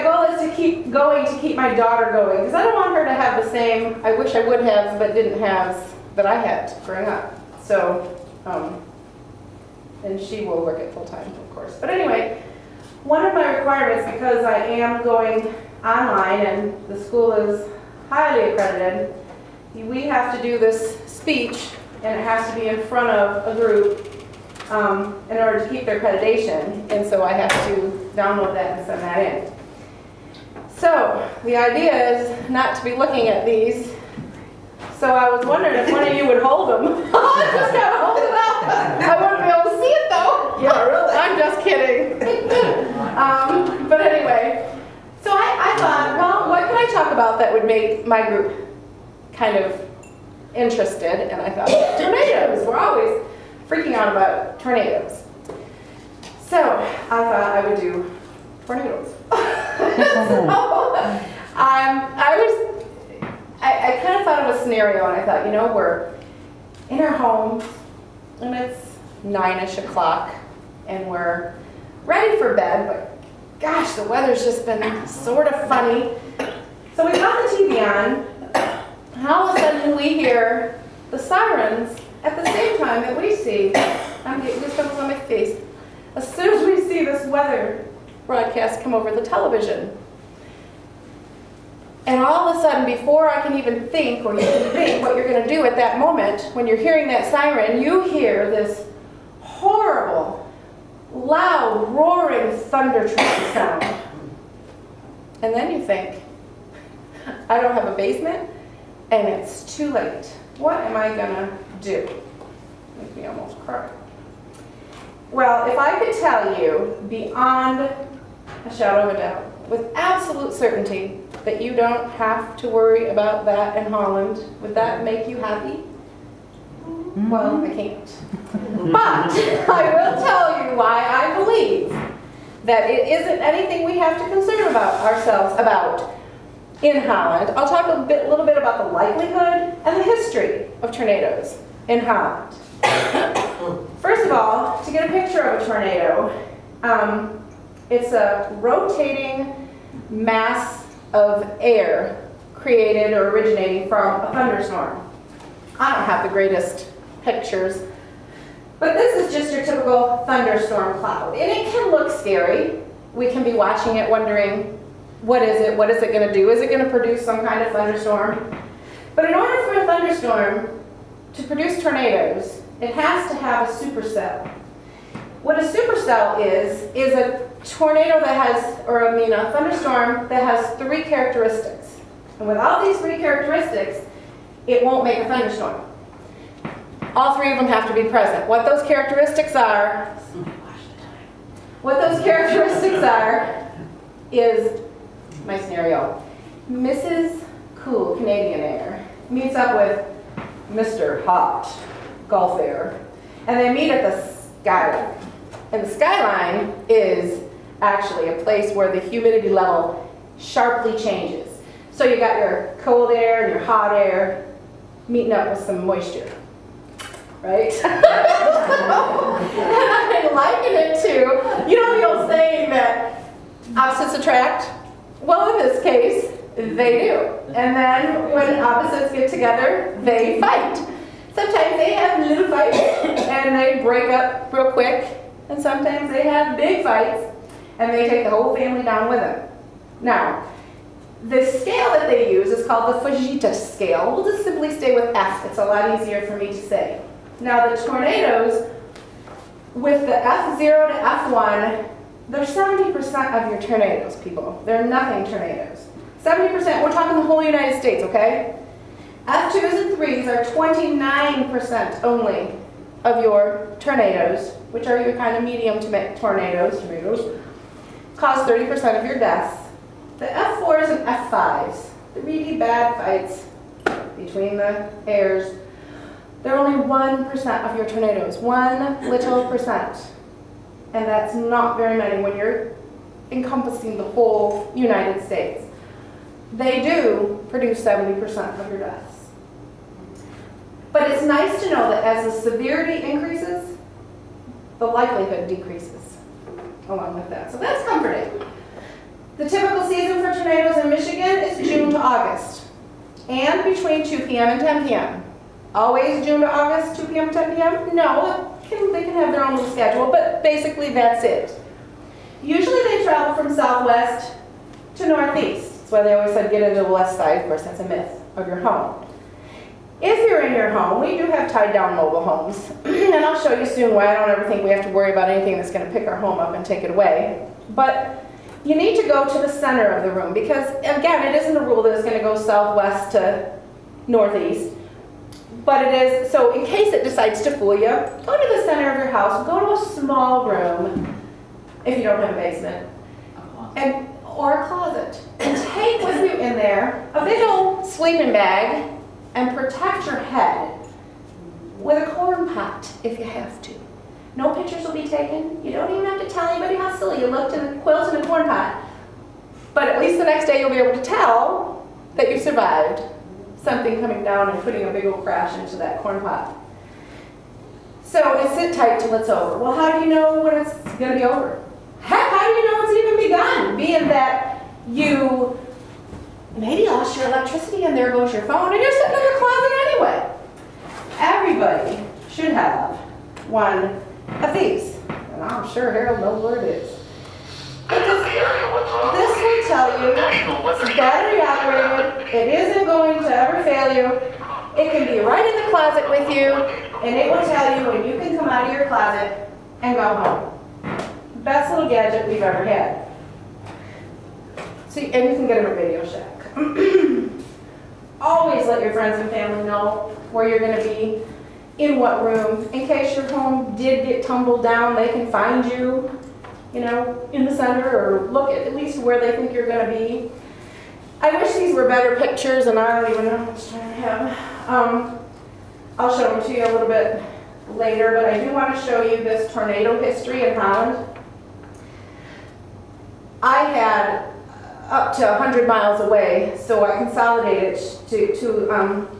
goal is to keep going, to keep my daughter going, because I don't want her to have the same, I wish I would have, but didn't have, that I had growing up. So, and she will work it full time, of course. But anyway, one of my requirements, because I am going online and the school is highly accredited, we have to do this speech, and it has to be in front of a group in order to keep their accreditation, and so I have to download that and send that in. So the idea is not to be looking at these, so I was wondering if one of you would hold them. I just gotta hold it up. I wouldn't be able to see it though. Yeah, really? I'm just kidding. But anyway, so I thought, well, what can I talk about that would make my group kind of interested? And I thought, tornadoes. We're always freaking out about tornadoes. So I thought I would do tornadoes. So, I kind of thought of a scenario, and I thought, you know, we're in our homes, and it's 9-ish o'clock, and we're ready for bed, but gosh, the weather's just been sort of funny. So we got the TV on, and all of a sudden we hear the sirens at the same time that we see. I'm getting goosebumps on my face. As soon as we see this weather broadcast come over the television. And all of a sudden, before I can even think, or you can think what you're going to do at that moment, when you're hearing that siren, you hear this horrible, loud, roaring thunder trumpet sound. And then you think, I don't have a basement, and it's too late. What am I going to do? Make me almost cry. Well, if I could tell you, beyond a shadow of a doubt, with absolute certainty, that you don't have to worry about that in Holland, would that make you happy? Well, I can't. But I will tell you why I believe that it isn't anything we have to concern about ourselves about in Holland. I'll talk a little bit about the likelihood and the history of tornadoes in Holland. First of all, to get a picture of a tornado, it's a rotating mass of air created or originating from a thunderstorm. I don't have the greatest pictures, but this is just your typical thunderstorm cloud. And it can look scary. We can be watching it wondering, what is it? What is it going to do? Is it going to produce some kind of thunderstorm? But in order for a thunderstorm to produce tornadoes, it has to have a supercell. What a supercell is a tornado that has, a thunderstorm that has 3 characteristics. And without these 3 characteristics, it won't make a thunderstorm. All 3 of them have to be present. What those characteristics are, is my scenario. Mrs. Cool Canadian Air meets up with Mr. Hot Gulf Air, and they meet at the skyline. And the skyline is actually a place where the humidity level sharply changes. So you got your cold air and your hot air meeting up with some moisture, right? And I liken it to, you know the old saying that opposites attract? Well, in this case, they do. And then when opposites get together, they fight. Sometimes they have little fights and they break up real quick. And sometimes they have big fights, and they take the whole family down with them. Now, the scale that they use is called the Fujita scale. We'll just simply stay with F. It's a lot easier for me to say. Now, the tornadoes, with the F0 to F1, they're 70% of your tornadoes, people. They're nothing tornadoes. 70%, we're talking the whole United States, okay? F2s and 3s are 29% only of your tornadoes, which are your kind of medium to tornadoes, cause 30% of your deaths. The F4s and F5s, the really bad fights between the airs, they're only 1% of your tornadoes, 1 little percent. And that's not very many when you're encompassing the whole United States. They do produce 70% of your deaths. But it's nice to know that as the severity increases, the likelihood decreases along with that. So that's comforting. The typical season for tornadoes in Michigan is June to August, and between 2 p.m. and 10 p.m. Always June to August, 2 p.m. 10 p.m.? No, they can have their own little schedule, but basically that's it. Usually they travel from southwest to northeast. That's why they always said get into the west side. Of course, that's a myth of your home. If you're in your home, we do have tied down mobile homes. And I'll show you soon why I don't ever think we have to worry about anything that's going to pick our home up and take it away. But you need to go to the center of the room because, again, it isn't a rule that it's going to go southwest to northeast. But it is, so in case it decides to fool you, go to the center of your house, go to a small room, if you don't have a basement, or a closet, and take with you in there a big old sleeping bag and protect your head with a corn pot if you have to. No pictures will be taken. You don't even have to tell anybody how silly you looked in the quilt in a corn pot. But at least the next day you'll be able to tell that you survived something coming down and putting a big old crash into that corn pot. So and sit tight till it's over. Well, how do you know when it's going to be over? Heck, how do you know it's even begun? Being that you maybe lost your electricity and there goes your phone and you're sitting in your closet anyway. Everybody should have one of these. And I'm sure Harold knows where it is. This will tell you it's battery operated, it isn't going to ever fail you, it can be right in the closet with you, and it will tell you when you can come out of your closet and go home. Best little gadget we've ever had. See, and you can get them at Radio Shack. Always let your friends and family know where you're going to be, in what room. In case your home did get tumbled down, they can find you, you know, in the center, or look at least where they think you're going to be. I wish these were better pictures, and I don't even know how much time I have. I'll show them to you a little bit later, but I do want to show you this tornado history in Holland. I had up to 100 miles away, so I consolidated to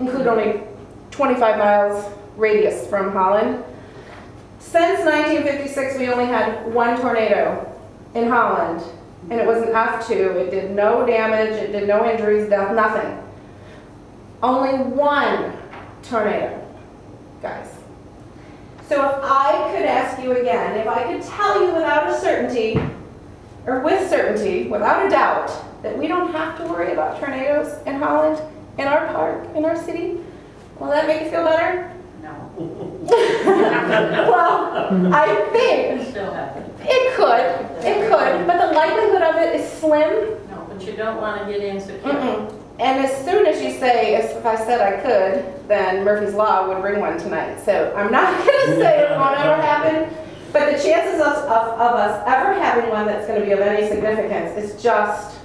include only 25 miles radius from Holland. Since 1956, we only had one tornado in Holland, and it was an F2. It did no damage, it did no injuries, death, nothing. Only one tornado, guys. So if I could ask you again, if I could tell you without a certainty, or with certainty, without a doubt, that we don't have to worry about tornadoes in Holland, in our park, in our city, will that make you feel better? No. Well, I think it could, but the likelihood of it is slim. No, but you don't want to get insecure. And as soon as you say, if I said I could, then Murphy's Law would bring one tonight. So I'm not going to say it won't ever happen, but the chances of us ever having one that's going to be of any significance is just,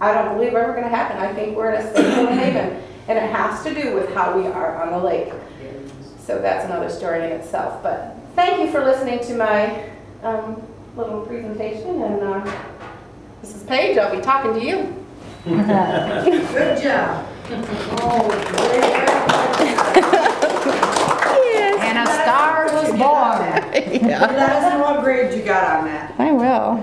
I don't believe ever going to happen. I think we're in a safe haven, and it has to do with how we are on the lake. So that's another story in itself. But thank you for listening to my little presentation, and Mrs. Page, I'll be talking to you. Good job. Oh, Yes. and a star was born. Yeah. Let us know what grade you got on that. I will.